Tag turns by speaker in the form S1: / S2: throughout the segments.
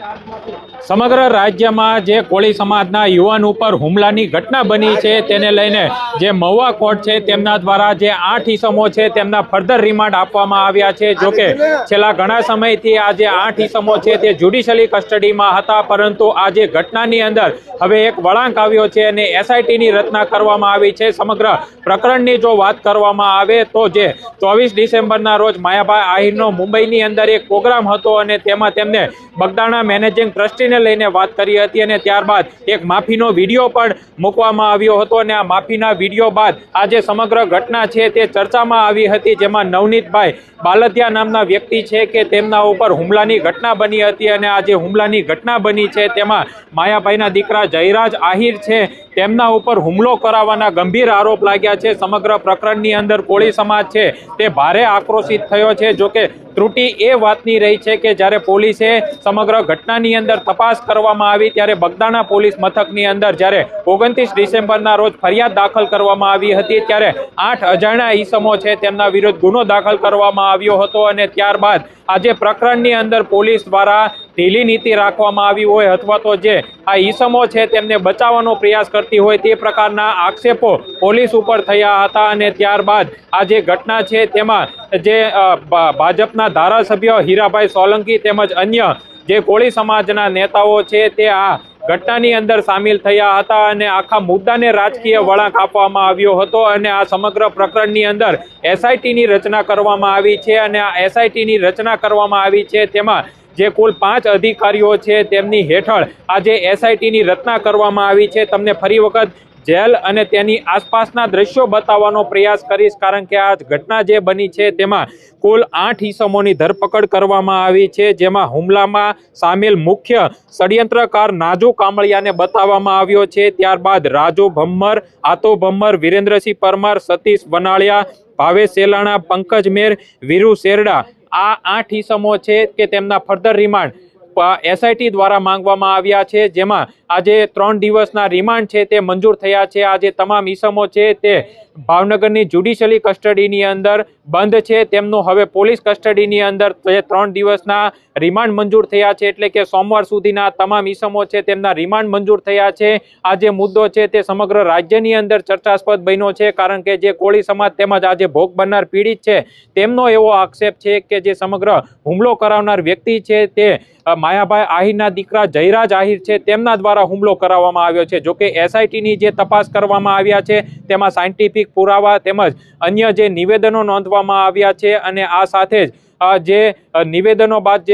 S1: સમગ્ર રાજ્યમાં જે કોળી સમાજના યુવાન ઉપર હુમલાની ઘટના બની છે તેને લઈને જે મહુવા કોર્ટ છે તેમના દ્વારા જે 8 ઈસમો છે તેમના ફર્ધર રિમાન્ડ આપવામાં આવ્યા છે। જોકે છેલ્લા ઘણા સમયથી આ જે 8 ઈસમો છે તે જ્યુડિશિયલી કસ્ટડીમાં હતા, પરંતુ આ જે ઘટનાની અંદર હવે એક વળાંક આવ્યો છે અને એસઆઈટીની રચના કરવામાં આવી છે। સમગ્ર પ્રકરણની જો વાત કરવામાં આવે તો જે 24 ડિસેમ્બરના રોજ માયાભાઈ આહિરનો મુંબઈની અંદર એક પ્રોગ્રામ હતો અને તેમાં તેમને બગદાણા મેનેજિંગ ટ્રસ્ટીને લઈને વાત કરી હતી અને ત્યારબાદ એક માફીનો વિડીયો પણ મૂકવામાં આવ્યો હતો અને આ માફીના વિડીયો બાદ આ જે સમગ્ર ઘટના છે તે ચર્ચામાં આવી હતી, જેમાં નવનીતભાઈ બાલદિયા નામના વ્યક્તિ છે કે તેમના ઉપર હુમલાની ઘટના બની હતી અને આ જે હુમલાની ઘટના બની છે તેમાં માયાભાઈના દીકરા જયરાજ આહિર છે તેમના ઉપર હુમલો કરાવવાના ગંભીર આરોપ લાગ્યા છે। સમગ્ર પ્રકરણની અંદર કોળી સમાજ છે તે ભારે આક્રોશિત થયો છે। જોકે ત્રુટિ એ વાતની રહી છે કે જ્યારે પોલીસે સમગ્ર ઘટનાની અંદર તપાસ કરવામાં આવી ત્યારે બગદાણા પોલીસ મથકની અંદર જ્યારે 29 ડિસેમ્બરના રોજ ફરિયાદ દાખલ કરવામાં આવી હતી ત્યારે 8 અજાણ્યા ઈસમો છે તેમના વિરુદ્ધ ગુનો દાખલ કરવામાં આવ્યો હતો અને ત્યારબાદ આજે પ્રકરણની અંદર પોલીસ દ્વારા ઢીલી નીતિ રાખવામાં આવી હોય અથવા તો જે આ ઈસમો છે તેમને બચાવવાનો પ્રયાસ કરતી હોય તે પ્રકારના આક્ષેપો પોલીસ ઉપર થયા હતા અને ત્યારબાદ આ જે ઘટના છે તેમાં જે ભાજપના ધારાસભ્ય હીરાભાઈ સોલંકી તેમજ અન્ય જે કોળી સમાજના નેતાઓ છે તે આ ઘટનાની અંદર સામેલ થયા હતા અને આખા મુદ્દાને રાજકીય વળાંક આપવામાં આવ્યો હતો અને આ સમગ્ર પ્રકરણની અંદર એસઆઈટીની રચના કરવામાં આવી છે અને આ એસઆઈટીની રચના કરવામાં આવી છે તેમાં જે કુલ 5 અધિકારીઓ છે તેમની હેઠળ આજે એસઆઈટીની રચના કરવામાં આવી છે। તમને ફરી વખત જેલ અને તેની આસપાસના દ્રશ્યો બતાવવાનો પ્રયાસ કરીશ, કારણ કે આ ઘટના જે બની છે તેમાં કુલ 8 ઈસમોની ધરપકડ કરવામાં આવી છે, જેમાં હુમલામાં સામેલ મુખ્ય ષડયંત્રકાર નાજુ કામળિયાને બતાવવામાં આવ્યો છે। ત્યારબાદ રાજુ ભમ્મર, આતો ભમ્મર, વિરેન્દ્રસિંહ પરમાર, સતીશ વનાળિયા, ભાવેશ સેલાણા, પંકજ મેર, વીરુ શેરડા આ 8 ઈસમો છે કે તેમના ફર્ધર રિમાન્ડ એસઆઈટી દ્વારા માંગવામાં આવ્યા છે, જેમાં આજે 3 દિવસના રિમાન્ડ છે તે મંજૂર થયા છે। આજે તમામ ઈસમો છે તે ભાવનગરની જ્યુડિશિયલી કસ્ટડીની અંદર બંધ છે, તેમનું હવે પોલીસ કસ્ટડીની અંદર 3 દિવસના રિમાન્ડ મંજૂર થયા છે, એટલે કે સોમવાર સુધીના તમામ ઈસમો છે તેમના રિમાન્ડ મંજૂર થયા છે। આ જે મુદ્દો છે તે સમગ્ર રાજ્યની અંદર ચર્ચાસ્પદ બન્યો છે, કારણ કે જે કોળી સમાજ તેમજ આજે ભોગ બનનાર પીડિત છે તેમનો એવો આક્ષેપ છે કે જે સમગ્ર હુમલો કરાવનાર વ્યક્તિ છે તે માયાભાઈ આહિરના દીકરા જયરાજ આહિર છે તેમના દ્વારા હુમલો કરાવવામાં આવ્યો છે। જોકે એસઆઈટીની જે તપાસ કરવામાં આવ્યા છે તેમાં સાયન્ટિફિક પુરાવા તેમજ અન્ય જે નિવેદનો નોંધવામાં આવ્યા છે અને આ સાથે જ જે નિવેદનો બાદ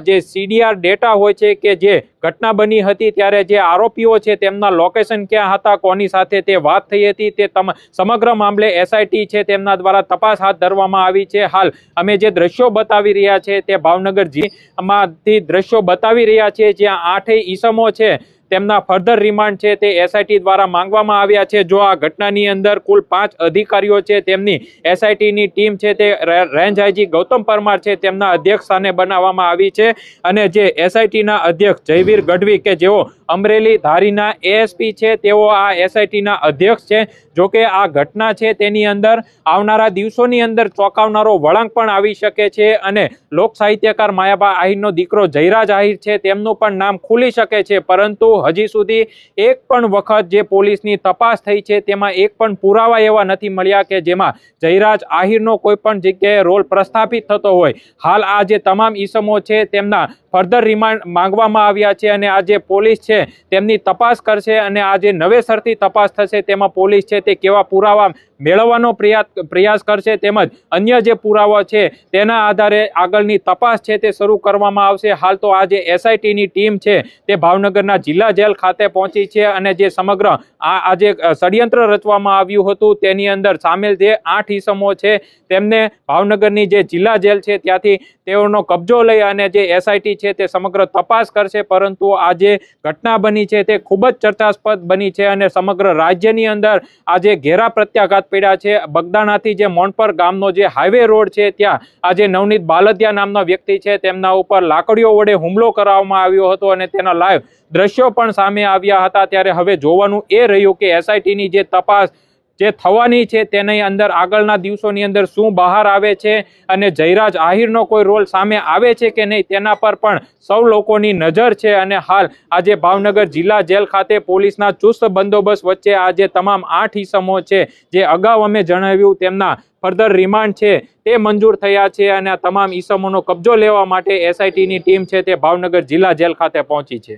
S1: જે સીડીઆર ડેટા હોય છે કે જે ઘટના બની હતી ત્યારે જે આરોપીઓ છે તેમના લોકેશન ક્યાં હતા, કોની સાથે તે વાત થઈ હતી, તે સમગ્ર મામલે એસઆઈટી છે તેમના દ્વારા તપાસ હાથ ધરવામાં આવી છે। હાલ અમે જે દ્રશ્યો બતાવી રહ્યા છે તે ભાવનગર જિલ્લામાંથી દ્રશ્યો બતાવી રહ્યા છે, જ્યાં 8 ઈસમો છે તેમના ફર્ધર રિમાન્ડ છે તે એસઆઈટી દ્વારા માંગવામાં આવ્યા છે। જો આ ઘટનાની અંદર કુલ 5 અધિકારીઓ છે તેમની એસઆઈટીની ટીમ છે તે રેન્જ આઈજી ગૌતમ પરમાર છે તેમના અધ્યક્ષ સ્થાને બનાવવામાં આવી છે અને જે એસઆઈટીના અધ્યક્ષ જયવીર ગઢવી કે જેઓ અમરેલી ધારીના એએસપી છે તેઓ આ એસઆઈટીના અધ્યક્ષ છે। જોકે આ ઘટના છે તેની અંદર આવનારા દિવસોની અંદર ચોંકાવનારો વળાંક પણ આવી શકે છે અને લોક સાહિત્યકાર માયાભાઈ આહિરનો દીકરો જયરાજ આહિર છે તેમનું પણ નામ ખુલી શકે છે, પરંતુ હજી સુધી એક પણ વખત જે પોલીસની તપાસ થઈ છે તેમાં એક પણ પુરાવા એવા નથી મળ્યા કે જેમાં જયરાજ આહિરનો કોઈ પણ જગ્યાએ રોલ પ્રસ્થાપિત થતો હોય। હાલ આ જે તમામ ઈસમો છે તેમના ફર્ધર રિમાન્ડ માંગવામાં આવ્યા છે અને આ જે પોલીસ છે તેમની તપાસ કરશે અને આ જે નવેસરથી તપાસ થશે તેમાં પોલીસ છે તે કેવા પુરાવા મેળવવાનો પ્રયાસ કરશે તેમજ અન્ય જે પુરાવા છે તેના આધારે આગળની તપાસ છે તે શરૂ કરવામાં આવશે। હાલ તો આ જે એસઆઈટીની ટીમ છે તે ભાવનગરના જિલ્લા જેલ ખાતે પહોંચી છે અને જે સમગ્ર આ જે ષડયંત્ર રચવામાં આવ્યું હતું તેની અંદર સામેલ જે 8 ઈસમો છે તેમને ભાવનગરની જે જિલ્લા જેલ છે ત્યાંથી તેઓનો કબજો લઈ અને જે એસઆઈટી છે તે સમગ્ર તપાસ કરશે, પરંતુ આ જે ઘટના બની છે તે ખૂબ જ ચર્ચાસ્પદ બની છે અને સમગ્ર રાજ્યની અંદર આજે ઘેરા પ્રત્યાઘાત પડ્યા છે। બગદાણાથી જે મોનપર ગામનો જે હાઈવે રોડ છે ત્યાં આજે નવનીત બાલદિયા નામના વ્યક્તિ છે તેમના ઉપર લાકડીઓ વડે હુમલો કરવામાં આવ્યો હતો અને તેના લાઈવ દ્રશ્યો પણ સામે આવ્યા હતા। ત્યારે હવે જોવાનું એ રહ્યું કે એસઆઈટીની જે તપાસ જે થવાની છે તેની અંદર આગળના દિવસોની અંદર શું બહાર આવે છે અને જયરાજ આહિરનો કોઈ રોલ સામે આવે છે કે નહીં તેના પર પણ સૌ લોકોની નજર છે। અને હાલ આજે ભાવનગર જિલ્લા જેલ ખાતે પોલીસના ચુસ્ત બંદોબસ્ત વચ્ચે આજે તમામ 8 ઈસમો છે જે અગાઉ અમે જણાવ્યું તેમના ફર્ધર રિમાન્ડ છે તે મંજૂર થયા છે અને આ તમામ ઈસમોનો કબજો લેવા માટે SITની ટીમ છે તે ભાવનગર જિલ્લા જેલ ખાતે પહોંચી છે।